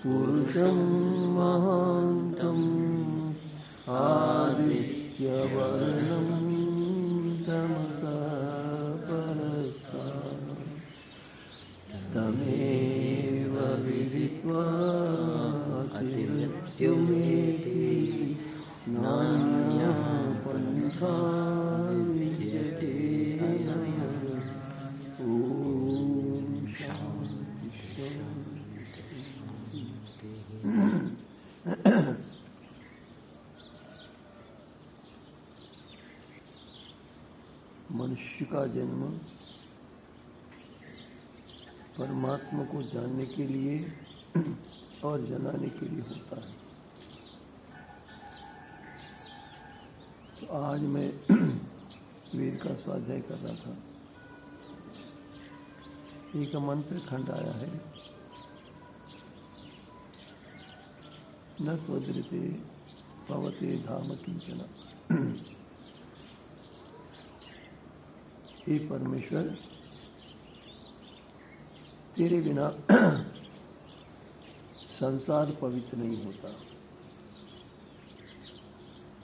पुरुषं महान्तम् आदित्यवर्णं तमसा परस्तात् तमेव विदित्वा अतिमृत्युमेति नान्यः पन्था विद्यते। मनुष्य का जन्म परमात्मा को जानने के लिए और जनाने के लिए होता है। तो आज मैं वेद का स्वाध्याय कर रहा था। एक मंत्र खंड आया है, न त्वद्रिते भवते धाम किंचन। हे परमेश्वर, तेरे बिना संसार पवित्र नहीं होता।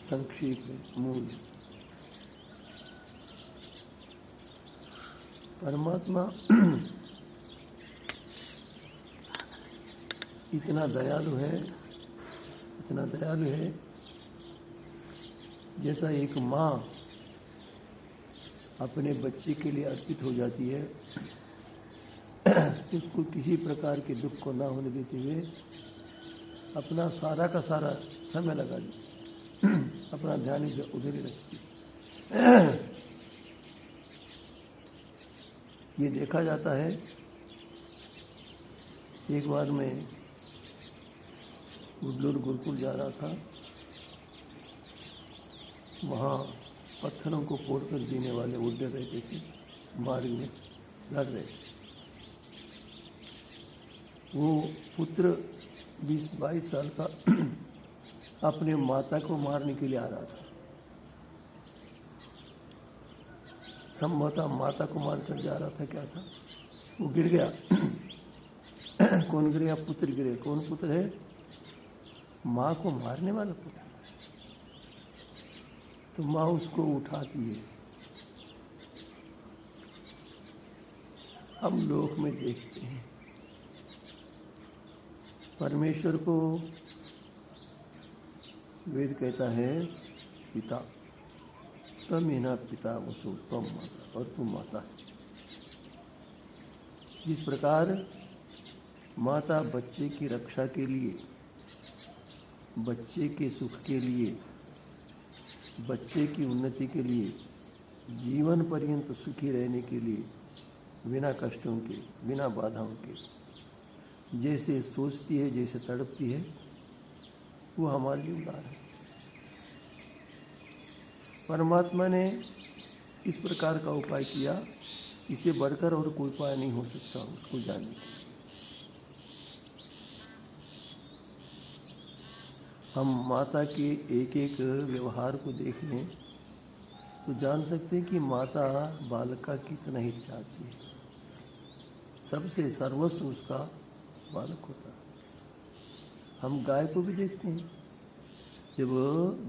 संक्षेप में मूल परमात्मा इतना दयालु है, इतना दयालु है, जैसा एक माँ अपने बच्चे के लिए अर्पित हो जाती है, उसको किसी प्रकार के दुख को ना होने देते हुए अपना सारा का सारा समय लगा दी, अपना ध्यान उधर ही रखती। ये देखा जाता है। एक बार मैं गुडलूर गुरुकुल जा रहा था, वहाँ पत्थरों को फोड़कर जीने वाले उड़ रहते थे, मार्ग में लड़ रहे थे। वो पुत्र 20-22 साल का अपने माता को मारने के लिए आ रहा था। संभवतः माता को मारकर जा रहा था, क्या था, वो गिर गया। कौन गिर गया? पुत्र गिरे। कौन पुत्र है? माँ को मारने वाला पुत्र। तो माँ उसको उठाती है। हम लोक में देखते हैं परमेश्वर को वेद कहता है पिता, तम हिना पिता वसु तम माता, और तुम माता है। जिस प्रकार माता बच्चे की रक्षा के लिए, बच्चे के सुख के लिए, बच्चे की उन्नति के लिए, जीवन पर्यंत सुखी रहने के लिए, बिना कष्टों के, बिना बाधाओं के जैसे सोचती है, जैसे तड़पती है, वो हमारे लिए उदार है। परमात्मा ने इस प्रकार का उपाय किया, इसे बढ़कर और कोई उपाय नहीं हो सकता उसको जानने के लिए। हम माता के एक एक व्यवहार को देख लें तो जान सकते हैं कि माता बालक का कितना हित चाहती है। सबसे सर्वस्व उसका बालक होता है। हम गाय को भी देखते हैं, जब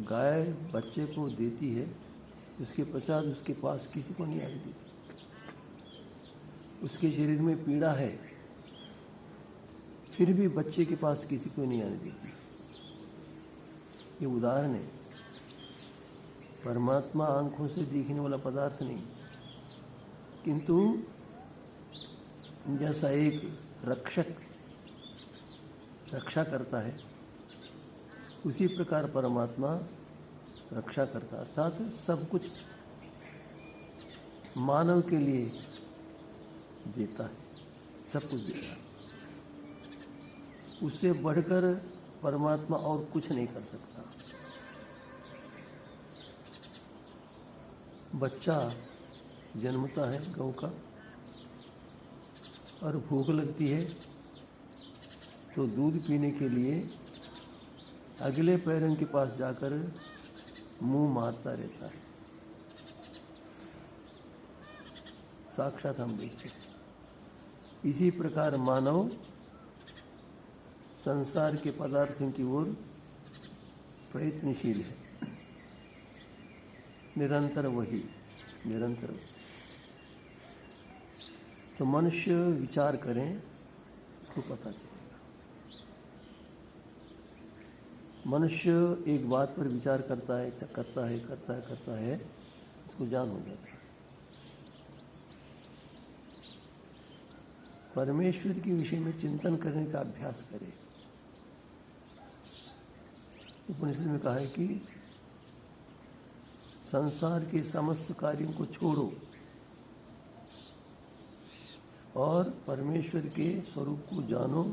गाय बच्चे को देती है उसके पश्चात उसके पास किसी को नहीं आने देती। उसके शरीर में पीड़ा है फिर भी बच्चे के पास किसी को नहीं आने देती। ये उदाहरण है। परमात्मा आंखों से दिखने वाला पदार्थ नहीं, किंतु जैसा एक रक्षक रक्षा करता है, उसी प्रकार परमात्मा रक्षा करता, अर्थात सब कुछ मानव के लिए देता है, सब कुछ देता है। उससे बढ़कर परमात्मा और कुछ नहीं कर सकता। बच्चा जन्मता है गौ का और भूख लगती है तो दूध पीने के लिए अगले पैरों के पास जाकर मुंह मारता रहता है। साक्षात हम देखते हैं। इसी प्रकार मानव संसार के पदार्थों की ओर प्रयत्नशील है, निरंतर निरंतर। तो मनुष्य विचार करें, उसको पता चलेगा। मनुष्य एक बात पर विचार करता है, उसको ज्ञान हो जाता है। परमेश्वर के विषय में चिंतन करने का अभ्यास करें। उपनिषद में कहा है कि संसार के समस्त कार्यों को छोड़ो और परमेश्वर के स्वरूप को जानो।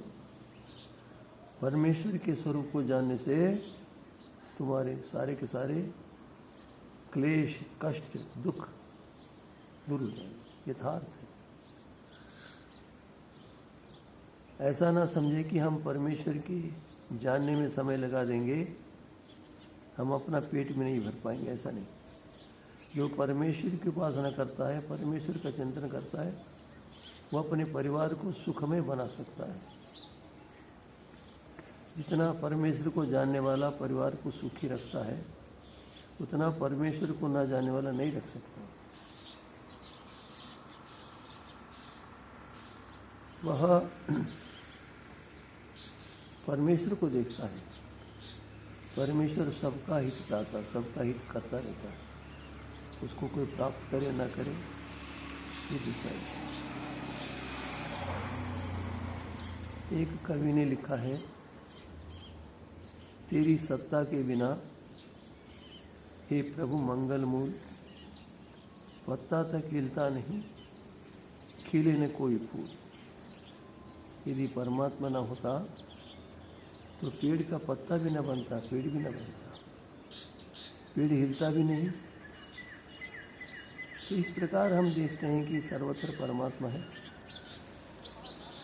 परमेश्वर के स्वरूप को जानने से तुम्हारे सारे के सारे क्लेश, कष्ट, दुख दूर हो जाएंगे। यथार्थ है। ऐसा ना समझे कि हम परमेश्वर की जानने में समय लगा देंगे, हम अपना पेट में नहीं भर पाएंगे। ऐसा नहीं। जो परमेश्वर की उपासना करता है, परमेश्वर का चिंतन करता है, वो अपने परिवार को सुखमय बना सकता है। जितना परमेश्वर को जानने वाला परिवार को सुखी रखता है, उतना परमेश्वर को ना जानने वाला नहीं रख सकता। वह परमेश्वर को देखता है। परमेश्वर सबका हित चाहता, सबका हित करता रहता है। उसको कोई प्राप्त करे ना करे, ये दिखता है। एक कवि ने लिखा है, तेरी सत्ता के बिना हे प्रभु मंगल मूल, पत्ता तक हिलता नहीं, खिले न कोई फूल। यदि परमात्मा न होता तो पेड़ का पत्ता भी न बनता, पेड़ भी न बनता, पेड़ हिलता भी नहीं। तो इस प्रकार हम देखते हैं कि सर्वत्र परमात्मा है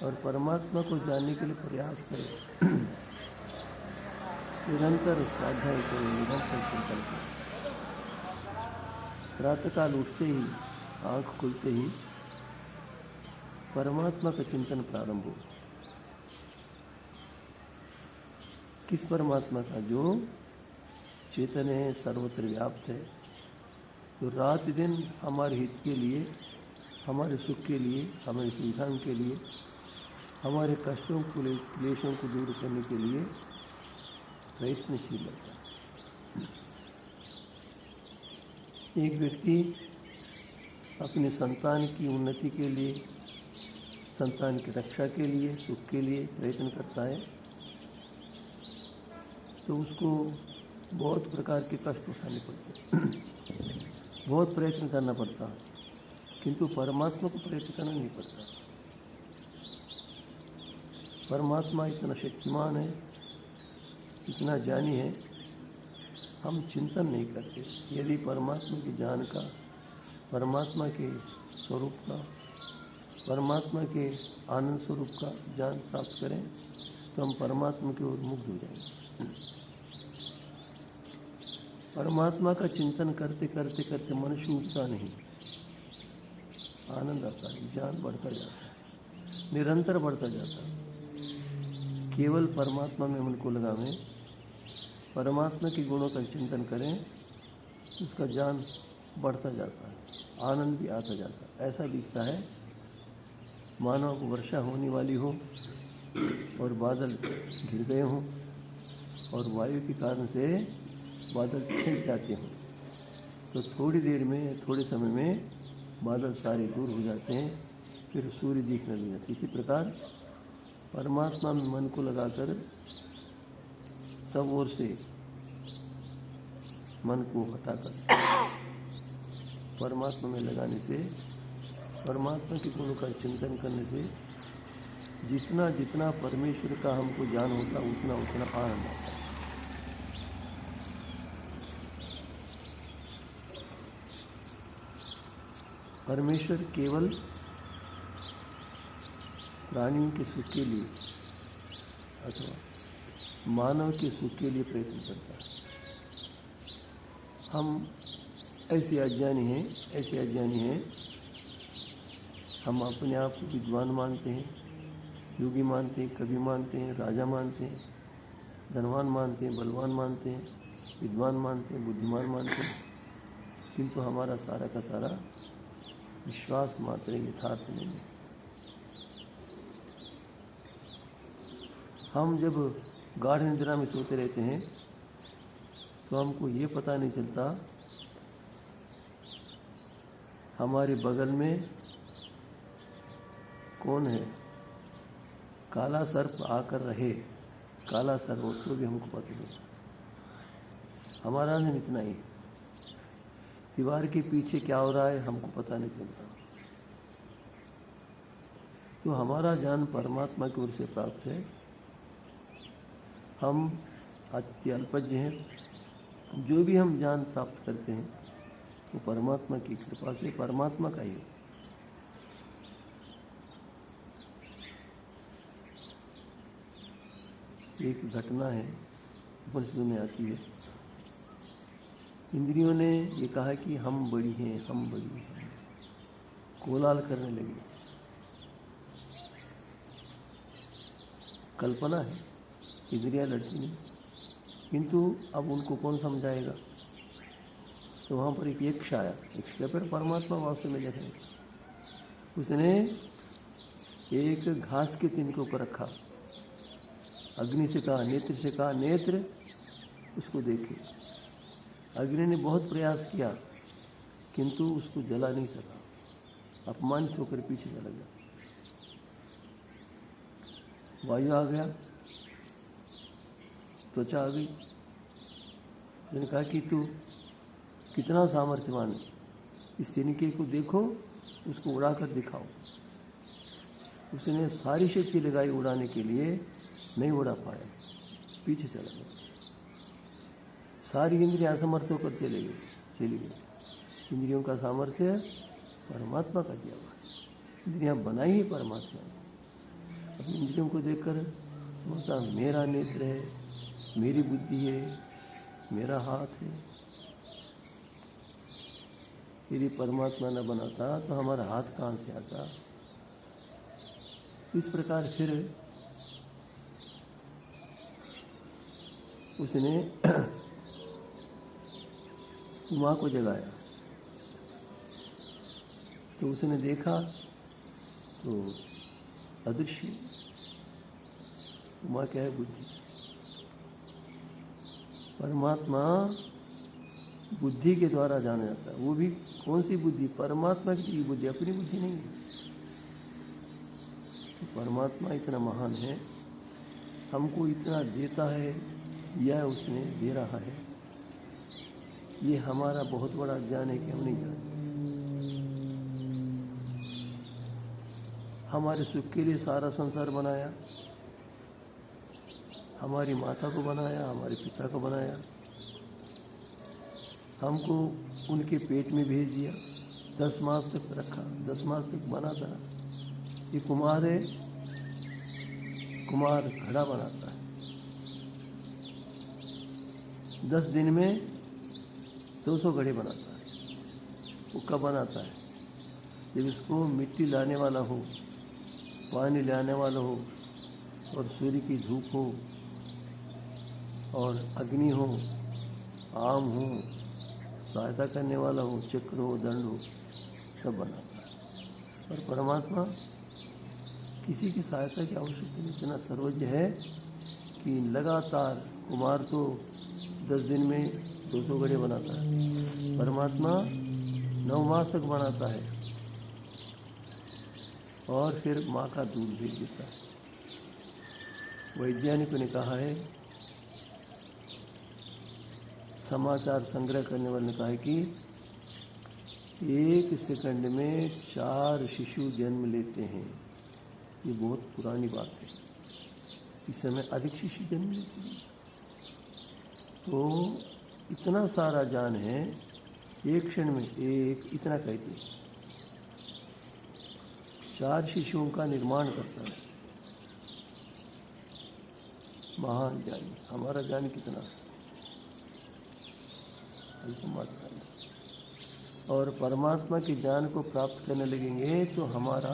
और परमात्मा को जानने के लिए प्रयास करें, निरंतर स्वाध्याय करें, निरंतर चिंतन करें। प्रातःकाल उठते ही, आँख खुलते ही परमात्मा का चिंतन प्रारंभ हो। किस परमात्मा का? जो चेतन है, सर्वत्र व्याप्त है, तो रात दिन हमारे हित के लिए, हमारे सुख के लिए, हमारी सुविधाओं के लिए, हमारे कष्टों को, क्लेशों को दूर करने के लिए प्रयत्नशील रहता है। एक व्यक्ति अपने संतान की उन्नति के लिए, संतान की रक्षा के लिए, सुख के लिए प्रयत्न करता है, तो उसको बहुत प्रकार के कष्ट उठाने पड़ते हैं, बहुत प्रयत्न करना पड़ता, किंतु परमात्मा को प्रयत्न करना नहीं पड़ता। परमात्मा इतना शक्तिमान है, इतना ज्ञानी है, हम चिंतन नहीं करते। यदि परमात्मा की ज्ञान का, परमात्मा के स्वरूप का, परमात्मा के आनंद स्वरूप का ज्ञान प्राप्त करें तो हम परमात्मा की ओर मुग्ध हो जाएंगे। परमात्मा का चिंतन करते करते करते मनुष्य उठता नहीं, आनंद आता है, ज्ञान बढ़ता जाता है, निरंतर बढ़ता जाता है। केवल परमात्मा में मन को लगावें, परमात्मा के गुणों का चिंतन करें, उसका ज्ञान बढ़ता जाता है, आनंद भी आता जाता है। ऐसा दिखता है मानव को वर्षा होने वाली हो और बादल घिर गए हों और वायु के कारण से बादल छिंट जाते हों, तो थोड़ी देर में, थोड़े समय में बादल सारे दूर हो जाते हैं, फिर सूर्य दिखने लग जाता है। इसी प्रकार परमात्मा में मन को लगाकर सब ओर से मन को हटाकर परमात्मा में लगाने से, परमात्मा के गुणों का चिंतन करने से जितना जितना परमेश्वर का हमको ज्ञान होता उतना उतना आनंद आता है। परमेश्वर केवल प्राणियों के सुख के लिए अथवा मानव के सुख के लिए प्रयत्न करता है। हम ऐसे अज्ञानी हैं, हम अपने आप को विद्वान मानते हैं, योगी मानते हैं, कवि मानते हैं, राजा मानते हैं, धनवान मानते हैं, बलवान मानते हैं, विद्वान मानते हैं, बुद्धिमान मानते हैं, किंतु हमारा सारा का सारा विश्वास मात्र यथार्थ नहीं है। हम जब गाढ़ निद्रा में सोते रहते हैं तो हमको ये पता नहीं चलता हमारे बगल में कौन है। काला सर्प आकर रहे, काला सर्प हो तो भी हमको पता नहीं। हमारा आनंद इतना ही, दीवार के पीछे क्या हो रहा है हमको पता नहीं चलता। तो हमारा ज्ञान परमात्मा की ओर से प्राप्त है। हम अत्यल्पज्ञ हैं। जो भी हम ज्ञान प्राप्त करते हैं तो परमात्मा की कृपा से, परमात्मा का ही। एक घटना है उपनिषदों में आती है। इंद्रियों ने ये कहा कि हम बड़ी हैं, हम बड़ी हैं, कोलाहल करने लगे। कल्पना है, इंद्रियां लड़ती नहीं, किंतु अब उनको कौन समझाएगा। तो वहाँ पर एक यक्ष आया, यक्ष के पर परमात्मा वास्तव में देखा। उसने एक घास के तिनके ऊपर रखा, अग्नि से कहा, नेत्र से कहा, नेत्र उसको देखे। अग्नि ने बहुत प्रयास किया किंतु उसको जला नहीं सका, अपमानित होकर पीछे चला गया। वायु आ गया, त्वचा आ गई। उसने कहा कि तू कितना सामर्थ्यवान है, इस तिनके को देखो, उसको उड़ाकर दिखाओ। उसने सारी शक्ति लगाई उड़ाने के लिए, नहीं उड़ा पाया, पीछे चला गया। सारी इंद्रियां असमर्थ होकर चली गई। इंद्रियों का सामर्थ्य परमात्मा का दिया हुआ है। इंद्रियां बनाई ही परमात्मा ने। अपनी इंद्रियों को देखकर समझता मेरा नेत्र है, मेरी बुद्धि है, मेरा हाथ है। यदि परमात्मा न बनाता तो हमारा हाथ कहाँ से आता। इस प्रकार फिर उसने उमा को जगाया। तो उसने देखा तो अदृश्य। उमा क्या है? बुद्धि। परमात्मा बुद्धि के द्वारा जाना जाता है। वो भी कौन सी बुद्धि? परमात्मा की बुद्धि, अपनी बुद्धि नहीं है। तो परमात्मा इतना महान है, हमको इतना देता है, यह उसने दे रहा है। ये हमारा बहुत बड़ा ज्ञान है कि हम नहीं जानते। हमारे सुख के लिए सारा संसार बनाया, हमारी माता को बनाया, हमारे पिता को बनाया, हमको उनके पेट में भेज दिया, 10 मास तक रखा, 10 मास तक बना था। ये कुम्हार है, कुम्हार घड़ा बनाता है, 10 दिन में 200 घड़े बनाता है। वो कब बनाता है? जब इसको मिट्टी लाने वाला हो, पानी लाने वाला हो, और सूर्य की धूप हो, और अग्नि हो, आम हो, सहायता करने वाला हो, चक्र हो, दंड हो, सब बनाता है। और परमात्मा किसी की सहायता की आवश्यकता नहीं, इतना सर्वज्ञ है कि लगातार कुमार तो 10 दिन में 200 घड़े बनाता है, परमात्मा 9 मास तक बनाता है और फिर माँ का दूध भेज देता है। वैज्ञानिकों ने कहा है, समाचार संग्रह करने वाले ने कहा है कि 1 सेकंड में 4 शिशु जन्म लेते हैं। ये बहुत पुरानी बात है, इस समय अधिक शिशु जन्म लेते हैं। तो इतना सारा जान है, एक क्षण में एक इतना कहते हैं 4 शिशुओं का निर्माण करता है। महान ज्ञानी, हमारा ज्ञान कितना अल्पमात्र है। और परमात्मा के ज्ञान को प्राप्त करने लगेंगे तो हमारा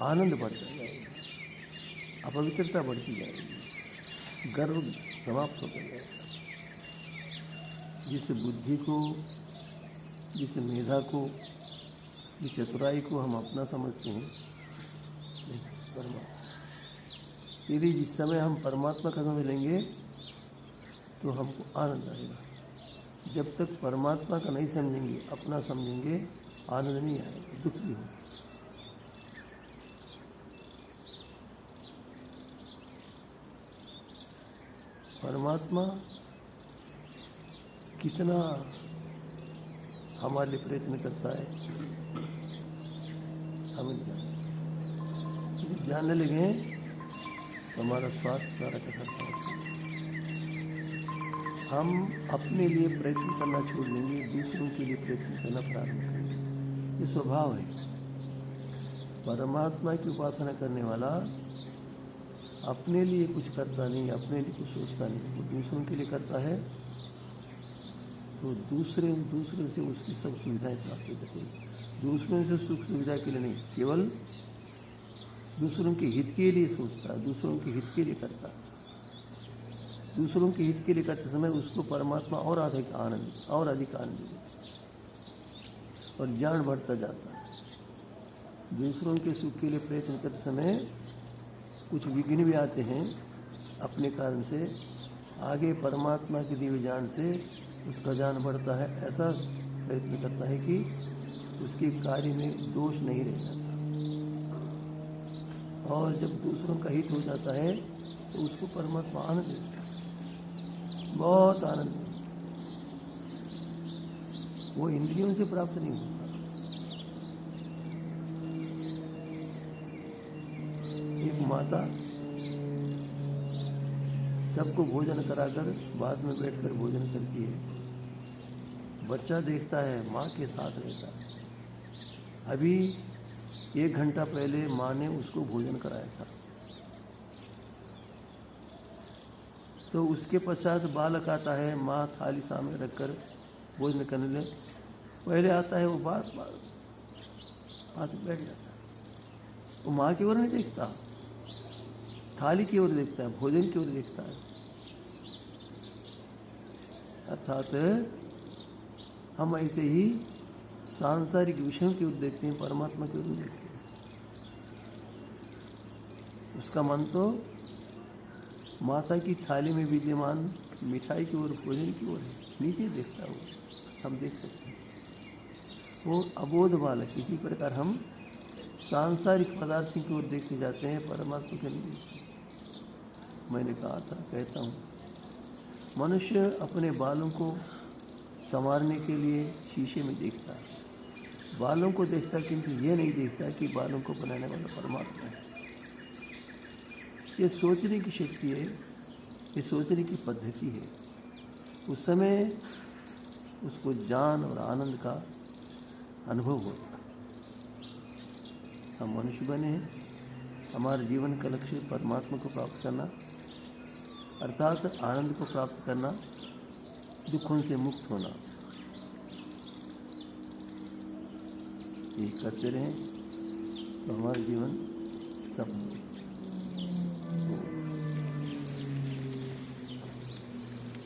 आनंद बढ़ता जाएगा, अपवित्रता बढ़ती जाएगी, गर्व समाप्त होता जाएगा। जिस बुद्धि को, जिस मेधा को, जिस चतुराई को हम अपना समझते हैं, परमात्मा, यदि जिस समय हम परमात्मा का समझ लेंगे तो हमको आनंद आएगा। जब तक परमात्मा का नहीं समझेंगे, अपना समझेंगे, आनंद नहीं आएगा, दुख भी होगा। परमात्मा कितना हमारे लिए प्रयत्न करता है, हमें यदि जानने लगे तो हमारा स्वार्थ सारा का सारा हम अपने लिए प्रयत्न करना छोड़ देंगे, दूसरों के लिए प्रयत्न करना प्रारंभ करेंगे। ये स्वभाव है। परमात्मा की उपासना करने वाला अपने लिए कुछ करता नहीं, अपने लिए कुछ सोचता नहीं, वो दूसरों के लिए करता है। तो दूसरे से उसकी सब सुविधाएं प्राप्त होती हैं। दूसरों से सुख सुविधा के लिए नहीं, केवल दूसरों के हित के लिए सोचता है, दूसरों के हित के लिए करता है। दूसरों के हित के लिए करते समय उसको परमात्मा और अधिक आनंद देता और ज्ञान बढ़ता जाता है। दूसरों के सुख के लिए प्रयत्न करते समय कुछ विघ्न भी आते हैं अपने कारण से, आगे परमात्मा के दिव्य ज्ञान से उसका ज्ञान बढ़ता है। ऐसा प्रयत्न करता है कि उसके कार्य में दोष नहीं रह जाता। और जब दूसरों का हित हो जाता है तो उसको परमात्मा आनंद देता है, बहुत आनंद। वो इंद्रियों से प्राप्त नहीं होता। एक माता सबको भोजन कराकर बाद में बैठकर भोजन करती है। बच्चा देखता है माँ के साथ रहता है। अभी 1 घंटा पहले माँ ने उसको भोजन कराया था, तो उसके पश्चात बालक आता है, माँ थाली सामने रखकर भोजन करने लगे। पहले आता है वो बात पास बैठ जाता है। वो माँ की ओर नहीं देखता, थाली की ओर देखता है, भोजन की ओर देखता है। अर्थात हम ऐसे ही सांसारिक विषयों की ओर देखते हैं, परमात्मा की ओर नहीं देखते। उसका मन तो माता की थाली में विद्यमान मिठाई की ओर, भोजन की ओर है, नीचे देखता है। वो हम देख सकते हैं। वो अबोध बालक। इसी प्रकार हम सांसारिक पदार्थों की ओर देखते जाते हैं, परमात्मा के नहीं देखते। मैंने कहा था, कहता हूँ, मनुष्य अपने बालों को संवारने के लिए शीशे में देखता है, बालों को देखता है, किंतु ये नहीं देखता कि बालों को बनाने वाला परमात्मा है। ये सोचने की शक्ति है, ये सोचने की पद्धति है। उस समय उसको ज्ञान और आनंद का अनुभव होता है। हम मनुष्य बने हैं, हमारे जीवन का लक्ष्य परमात्मा को प्राप्त करना, अर्थात आनंद को प्राप्त करना, दुखों से मुक्त होना। ये करते रहें तो हमारा जीवन सफल होगा।